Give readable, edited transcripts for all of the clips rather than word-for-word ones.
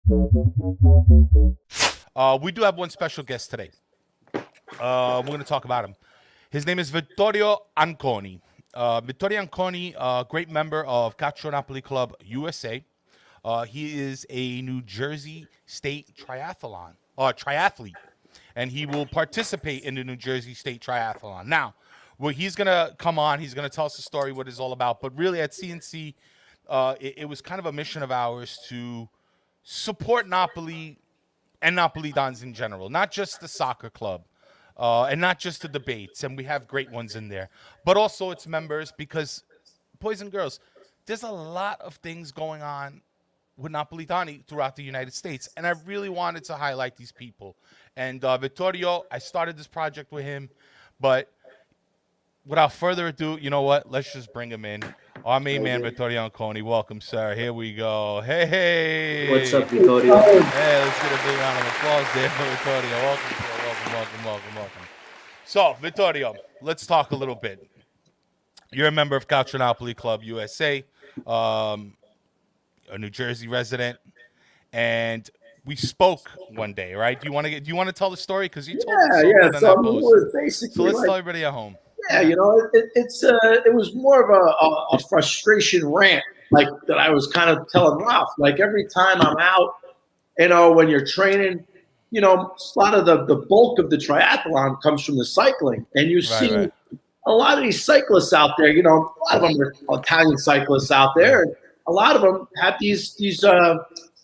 We do have one special guest today. We're going to talk about him. His name is Vittorio Aconi. Vittorio Aconi, great member of Calcio Napoli Club USA. He is a New Jersey State triathlete, and he will participate in the New Jersey State Triathlon. Now, he's going to come on. He's going to tell us the story, what it's all about. But really, at CNC, it was kind of a mission of ours to support Napoli and Napolitans in general, not just the soccer club, and not just the debates, and we have great ones in there, but also its members, because, boys and girls, there's a lot of things going on with Napolitani throughout the United States, and I really wanted to highlight these people. And Vittorio, I started this project with him, but without further ado, you know what? Let's just bring him in. Our main man, Vittorio Aconi. Welcome, sir. Here we go. Hey. What's up, Vittorio? Hey, let's get a big round of applause there for Vittorio. Welcome, sir. Welcome. So, Vittorio, let's talk a little bit. You're a member of Calcio Napoli Club USA, a New Jersey resident, and we spoke one day, right? Do you want to tell the story? Because you told us yeah. So let's tell everybody at home. Yeah, it was more of a frustration rant, like that I was kind of telling Ralph. Like every time I'm out, when you're training, a lot of the bulk of the triathlon comes from the cycling, and you see a lot of these cyclists out there. A lot of them are Italian cyclists out there, and a lot of them have these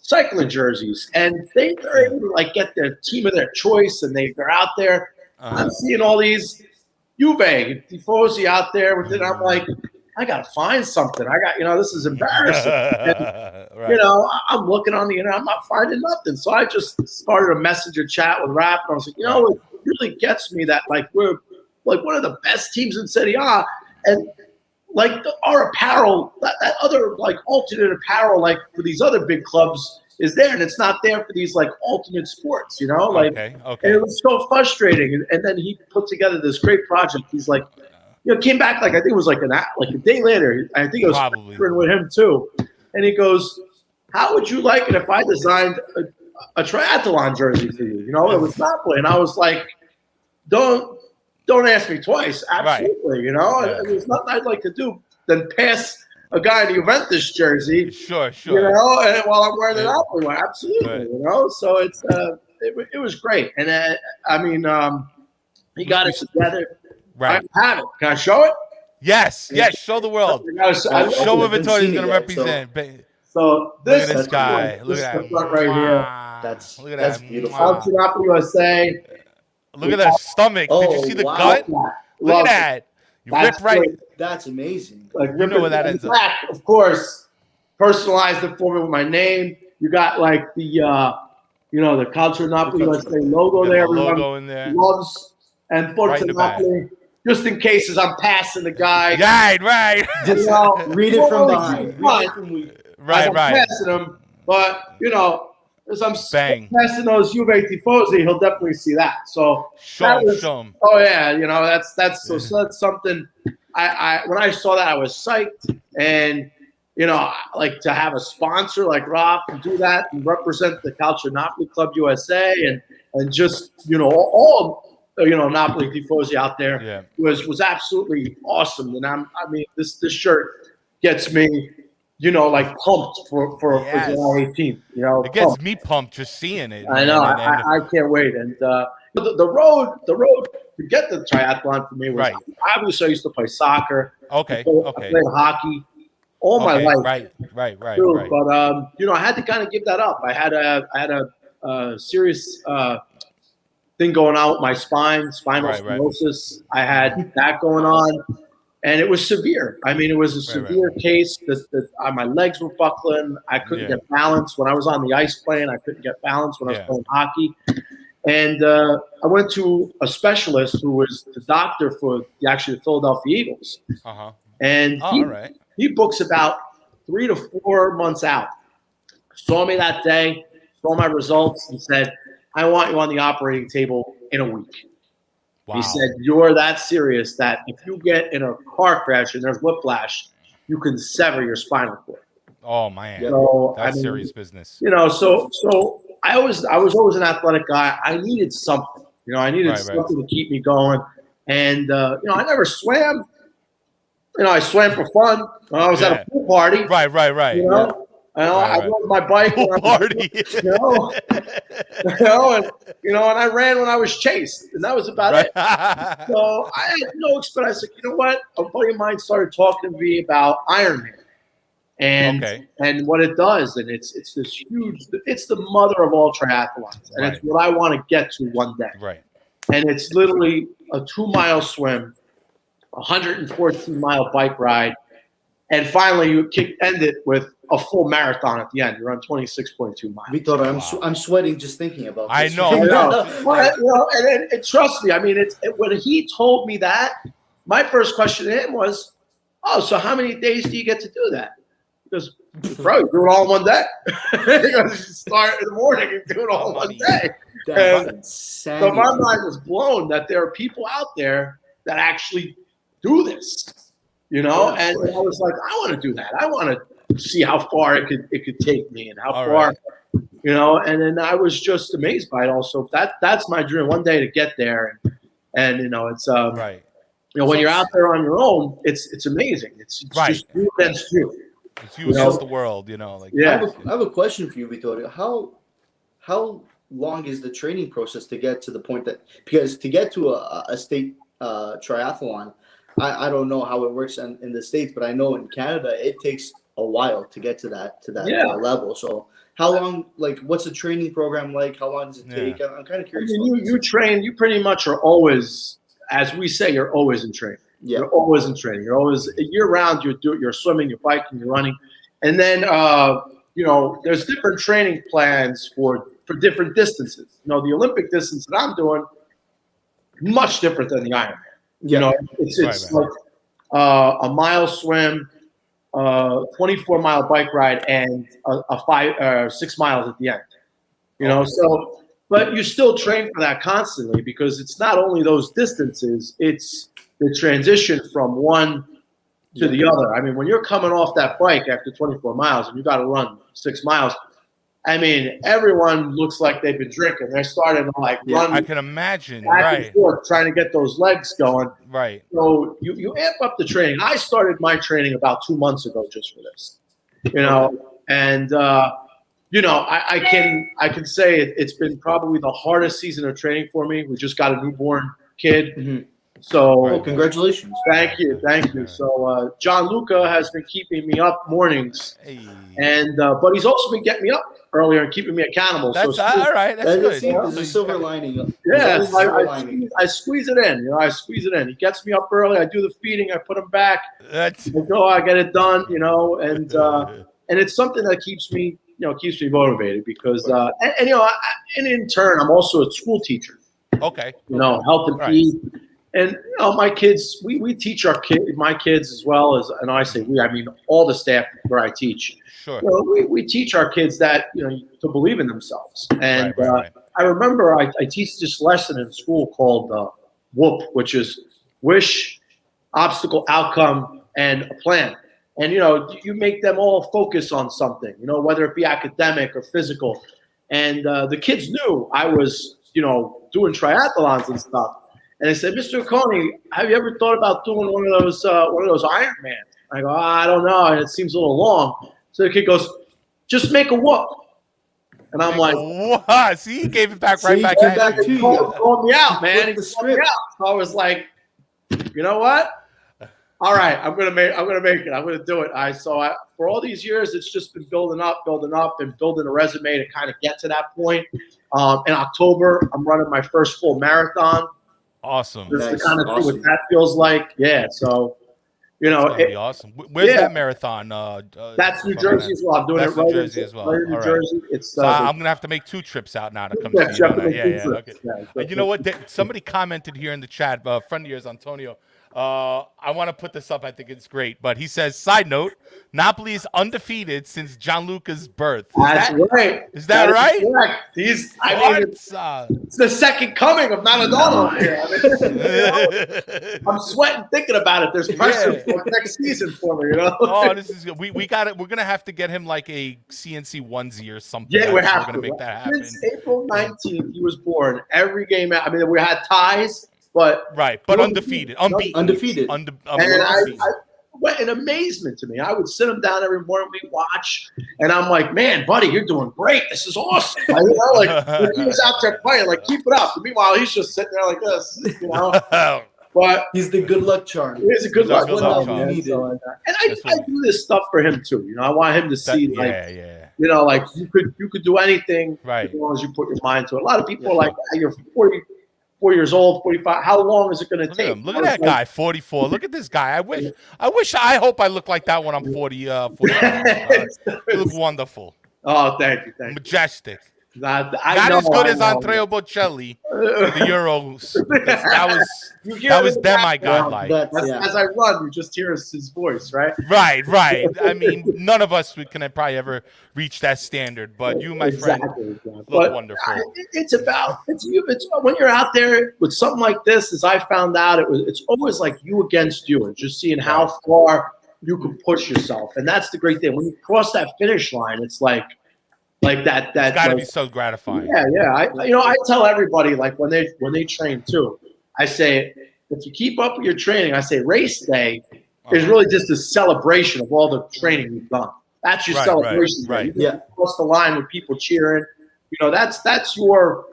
cycling jerseys, and they're able to get their team of their choice, and they're out there. I'm seeing all these Juve, Tifosi out there with it. I'm like, I got to find something. This is embarrassing. And, I'm looking on the internet. I'm not finding nothing. So I just started a messenger chat with Raph. And I was like, it really gets me that, we're, one of the best teams in Serie A. And, our apparel, that other, alternate apparel, for these other big clubs is there. And it's not there for these, alternate sports, Okay. And it was so frustrating. And then he put together this great project. He's like, came back, I think it was a day later. I think it was with him too. And he goes, how would you like it if I designed a triathlon jersey for you? It was Napoli. And I was like, don't ask me twice. Absolutely. There's nothing I'd like to do than pass a guy in a Juventus jersey. Sure. And while I'm wearing the Napoli one. Absolutely. So it was great. And he got it together. Right. I have it. Can I show it? Yes. Show the world. Show what Vittorio's going to represent. So look at this guy. Look at that right here. That's beautiful. Calcio Napoli USA. Look at that stomach. Did you see the gut? Look at that. You rip right. Great. That's amazing. You know where that ends up. Of course, personalized it for me with my name. You got the Calcio Napoli USA logo there. Logo in there. Gloves and Forza Napoli. Just in case as I'm passing the guy. Right. Just read it from behind. Right. Passing him, but as I'm passing those Juve Tifosi, he'll definitely see that. So show him. Oh yeah, that's something. I when I saw that, I was psyched, and to have a sponsor like Rob and do that and represent the Calcio Napoli Club USA and just all Napoli Tifosi out there was absolutely awesome. And this shirt gets me pumped for July 18th. It gets me pumped just seeing it. I know. I can't wait. And the road to get the triathlon for me was obviously I used to play soccer. Okay. I played hockey all my life. Right. But I had to kind of give that up. I had a serious thing going on with my spinal stenosis. I had that going on. And it was severe. It was a severe case. My legs were buckling. I couldn't get balance. When I was on the ice playing, I couldn't get balance when I was playing hockey. And I went to a specialist who was the doctor for the Philadelphia Eagles. And he books about 3 to 4 months out. Saw me that day, saw my results, and said, I want you on the operating table in a week. Wow. He said, you're that serious that if you get in a car crash and there's whiplash, you can sever your spinal cord. Oh man, So that's serious business. you know, so I was always an athletic guy. I needed something. You know, I needed Right. something to keep me going. And you know, I never swam. You know, I swam for fun when I was at a pool party. Right. You know, I rode my bike Pool when I was, party. you know, and I ran when I was chased, and that was about it. So I had no experience. I said, you know what? A buddy of mine started talking to me about Ironman and what it does, and it's this huge. It's the mother of all triathlons, and it's what I want to get to one day. Right. And it's literally a 2-mile swim, 114-mile bike ride, and finally you end it with a full marathon at the end. You're on 26.2 miles. Vittorio, I'm sweating just thinking about this. I know. But, you know, and trust me, I mean, when he told me that, my first question to him was, "Oh, so how many days do you get to do that?" He goes, "Bro, you do it all in one day." He goes, "You start in the morning and do it all in one day." So my mind was blown that there are people out there that actually do this, you know. And I was like, I want to do that. I want to see how far it could take me and how far, you know. And then I was just amazed by it. Also, that's my dream one day to get there. And you know, it's you know, when you're out there on your own, it's amazing. It's just you against you. It's you against the world, you know. Like I have a question for you, Vittorio. How long is the training process to get to the point that, because to get to a state triathlon, I don't know how it works in the States, but I know in Canada it takes a while to get to that level. So how long, like, what's the training program like? How long does it take? I'm kind of curious. I mean, you train, you pretty much are always, as we say, you're always in training. Yeah. You're always in training. You're always year round. You're swimming, you're biking, you're running, and then you know, there's different training plans for different distances. You know, the Olympic distance that I'm doing, much different than the Ironman. You know, it's like a mile swim, 24-mile bike ride, and a 6 miles at the end. You know, so but you still train for that constantly, because it's not only those distances, it's the transition from one to the other. I mean, when you're coming off that bike after 24 miles and you got to run 6 miles, I mean, everyone looks like they've been drinking. They're starting to run. I can imagine, back and forth, trying to get those legs going. Right. So you amp up the training. I started my training about 2 months ago just for this, you know, and you know, I can say it's been probably the hardest season of training for me. We just got a newborn kid. Mm-hmm. So congratulations. Thank you. So John Luca has been keeping me up mornings, and but he's also been getting me up earlier and keeping me accountable. That's so all right. That's good. There's a silver lining. Yeah, I squeeze it in. You know, I squeeze it in. He gets me up early. I do the feeding. I put him back. I go. I get it done. You know, and it's something that keeps me motivated, because and you know, and in turn, I'm also a school teacher. Okay. You know, help and feed. And you know, my kids, we teach my kids as well as, and I say we, I mean all the staff where I teach. Sure. You know, we teach our kids that, you know, to believe in themselves. And I remember I teach this lesson in school called WHOOP, which is wish, obstacle, outcome, and a plan. And you know, you make them all focus on something, you know, whether it be academic or physical. And the kids knew I was, you know, doing triathlons and stuff. And they said, "Mr. Aconi, have you ever thought about doing one of those Ironman?" I go, "I don't know, and it seems a little long." So the kid goes, "Just make a whoop." And I'm like, "What?" See, he gave it back to you. He called me out, man. He called me out. So I was like, you know what? All right, I'm gonna make it. I'm gonna do it. For all these years, it's just been building up, and building a resume to kind of get to that point. In October, I'm running my first full marathon. Awesome. Just to kind of see what that feels like. Yeah. So, you know, it'd be awesome. Where's that marathon? That's New Jersey as well. I'm doing it right New Jersey as well. Right in New Jersey. So I'm gonna have to make 2 trips out now to come see you. Okay. And you know what? Somebody commented here in the chat. A friend of yours, Antonio. I want to put this up. I think it's great. But he says, side note, Napoli is undefeated since Gianluca's birth. That's right. Is that right? Correct. It's the second coming of Maradona here. I'm sweating thinking about it. There's pressure for next season for me, Oh, this is good. We got it. We're gonna have to get him like a CNC onesie or something. Yeah, we're gonna make that happen. Since April 19th, he was born. Every game, I mean, we had ties, but undefeated, unbeaten, undefeated. And I went in amazement to me. I would sit him down every morning, we watch, and I'm like, man, buddy, you're doing great. This is awesome. He was out there playing, like, keep it up. And meanwhile, he's just sitting there like this, But he's the good luck charm. He's a good luck charm. And I do this stuff for him too. I want him to see like you could do anything as long as you put your mind to it. A lot of people are like, you're 44 years old, 45. How long is it going to take? Look at that guy, 44. Look at this guy. I hope I look like that when I'm 40. 45. You look wonderful. Oh, thank you. Majestic. Not as good as Andrea Bocelli, the Euros. That was them I got like. As I run, you just hear his voice, right? Right. I mean, none of us can probably ever reach that standard, but you, my friend, look wonderful. It's when you're out there with something like this, as I found out, it's always like you against you, and just seeing how far you can push yourself, and that's the great thing. When you cross that finish line, it's like that. It's got to be so gratifying. Yeah. I tell everybody, like when they train too, I say, if you keep up with your training, I say race day is really just a celebration of all the training you've done. That's your celebration. Right. You cross the line with people cheering. That's your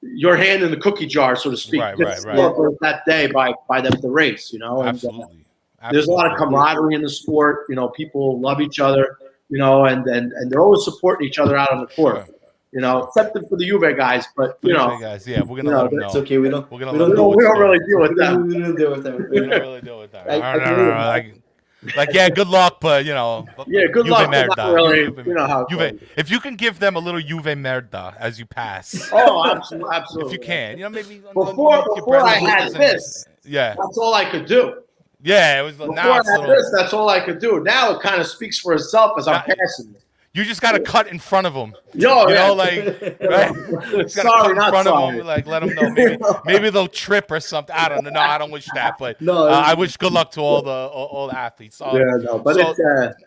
your hand in the cookie jar, so to speak. Celebrate that day by the race. Absolutely. There's a lot of camaraderie in the sport. People love each other. And they're always supporting each other out on the court. Except for the Juve guys, but guys, we're gonna let them know. It's okay. We don't really deal with them. We don't deal with them. We don't really deal with them. Good luck, but good luck. Not really, how Juve, if you can give them a little Juve merda as you pass. Oh, absolutely. If you can, maybe before I had this, that's all I could do. Yeah, it was. That's all I could do. Now it kind of speaks for itself as I'm passing. You just got to cut in front of them. Sorry, not sorry. Like, let them know. Maybe they'll trip or something. I don't know. No, I don't wish that, but I wish good luck to all the athletes.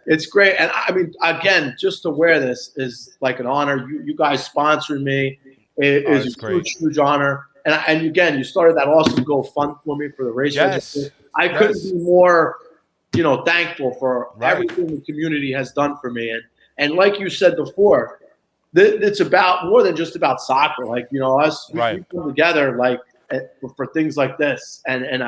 It's great. And I mean, again, just to wear this is like an honor. You guys sponsoring me is a huge honor. And again, you started that awesome GoFundMe for the race. Yes. I couldn't be more, thankful for everything the community has done for me. And like you said before, it's about more than just about soccer. Like, us we come together like for things like this. And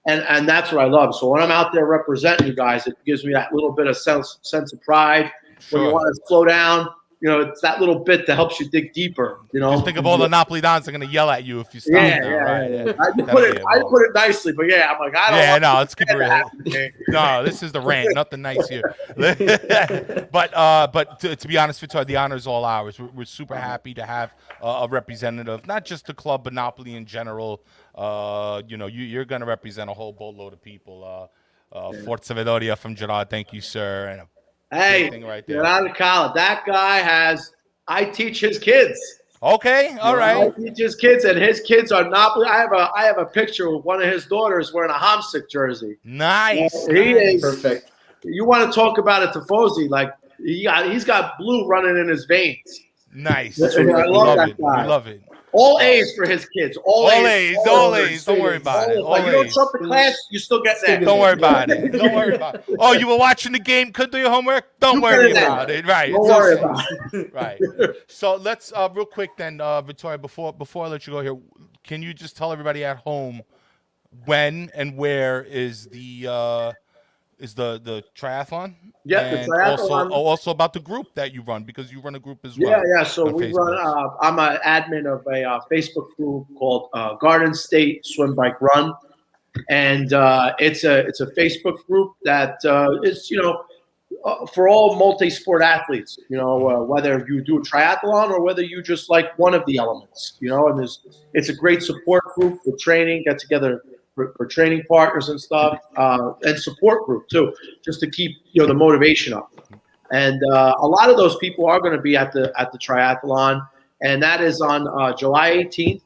that's what I love. So when I'm out there representing you guys, it gives me that little bit of sense of pride. When you want to slow down, it's that little bit that helps you dig deeper. Just think of all the Napoli Dons are going to yell at you if you stop. I put it nicely, but I'm like, I don't. Yeah, no, let's keep it real. No, this is the rant. Nothing nice here. but to be honest, Vittorio, the honor is all ours. We're super happy to have a representative, not just the club, but Napoli in general. You're going to represent a whole boatload of people. Forza Vittorio from Gerard, thank you, sir. And hey, get out of college. That guy I teach his kids. Okay, all right. I teach his kids, and his kids are Napoli. I have a picture of one of his daughters wearing a Hamsik jersey. Nice. He is perfect. You want to talk about a Tifosi? Like he's got blue running in his veins. Nice. I love that guy. We love it. All A's for his kids. All A's. Don't worry about it. Like you don't trump the class, you still get that. Don't worry about it. Oh, you were watching the game, couldn't do your homework? Don't worry about it. Right. Don't worry about it. Right. So let's real quick then, Vittorio, before I let you go here, can you just tell everybody at home when and where is the triathlon? Yeah, and the triathlon. Also about the group that you run, because you run a group as well. Yeah. So we run. I'm an admin of a Facebook group called Garden State Swim Bike Run, and it's a Facebook group that is for all multi-sport athletes. Whether you do a triathlon or whether you just like one of the elements. And it's a great support group for training. Get together for training partners and stuff, and support group too, just to keep the motivation up. And a lot of those people are going to be at the triathlon, and that is on July 18th,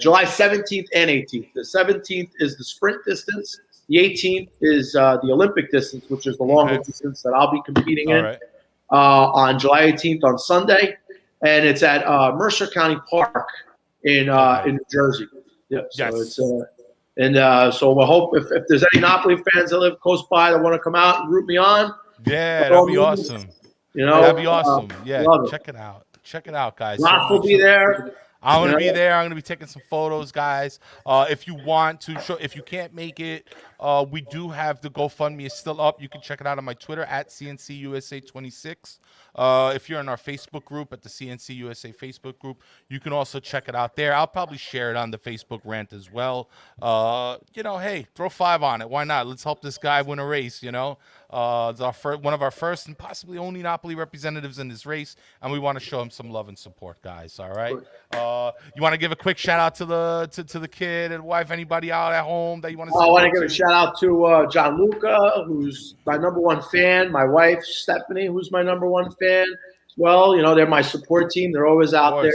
July 17th and 18th. The 17th is the sprint distance. The 18th is the Olympic distance, which is the longer distance that I'll be competing in on July 18th on Sunday, and it's at Mercer County Park in New Jersey. Yeah, so so we'll hope if there's any Napoli fans that live close by that want to come out and root me on. Yeah, that'd be awesome. That'd be awesome. Yeah, check it out. Check it out, guys. Rock will be there. I'm gonna be there. I'm gonna be taking some photos, guys. If you want to show, if you can't make it, we do have the GoFundMe is still up. You can check it out on my Twitter at CNCUSA26. If you're in our Facebook group at the CNC USA Facebook group, you can also check it out there. I'll probably share it on the Facebook rant as well. Hey, throw 5 on it. Why not? Let's help this guy win a race. It's one of our first and possibly only Napoli representatives in this race, and we want to show him some love and support, guys. All right. You want to give a quick shout out to the kid and wife, anybody out at home that you want to? I want to give a shout out to Gianluca, who's my #1 fan. My wife Stephanie, who's my #1 fan as well. They're my support team. They're always out there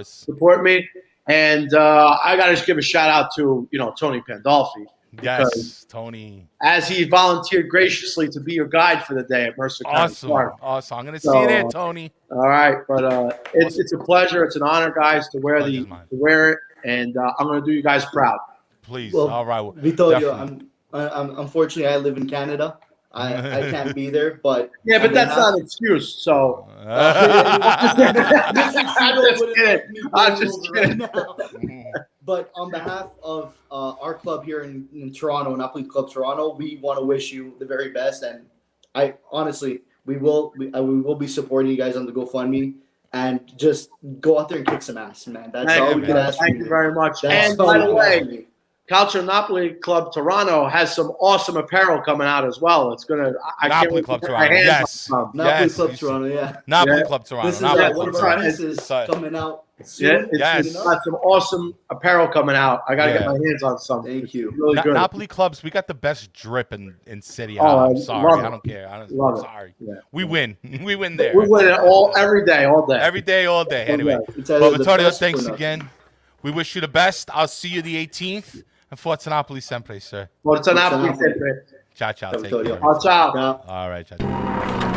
support me. And I got to give a shout out to Tony Pandolfi. Yes, Tony. As he volunteered graciously to be your guide for the day at Mercer County Park. Awesome. I'm going to see you there, Tony. All right. But it's a pleasure. It's an honor, guys, to wear it. And I'm going to do you guys proud. Please. All right. Vittorio, unfortunately, I live in Canada. I can't be there, but but that's not an excuse. So I'm just kidding. But on behalf of our club here in Toronto, Napoli Club Toronto, we want to wish you the very best. And I honestly, we will be supporting you guys on the GoFundMe, and just go out there and kick some ass, man. That's all we can ask. Thank you very much. And by the way, Calcio Napoli Club Toronto has some awesome apparel coming out as well. It's gonna Napoli Club Toronto. Yes. Napoli Club Toronto. Yeah. Napoli Club Toronto. This is one of our pieces coming out soon. It's got some awesome apparel coming out. I gotta get my hands on some. Thank you. Really good. Napoli Clubs, we got the best drip in City. I'm sorry. I don't care. I'm sorry. Yeah. We win. We win there. We win it every day, all day. Every day, all day. Anyway. But Vittorio, thanks again. We wish you the best. I'll see you the 18th. And Forza Napoli sempre, sir. Forza Napoli sempre. Ciao, ciao. Take care. Ciao. All right, ciao.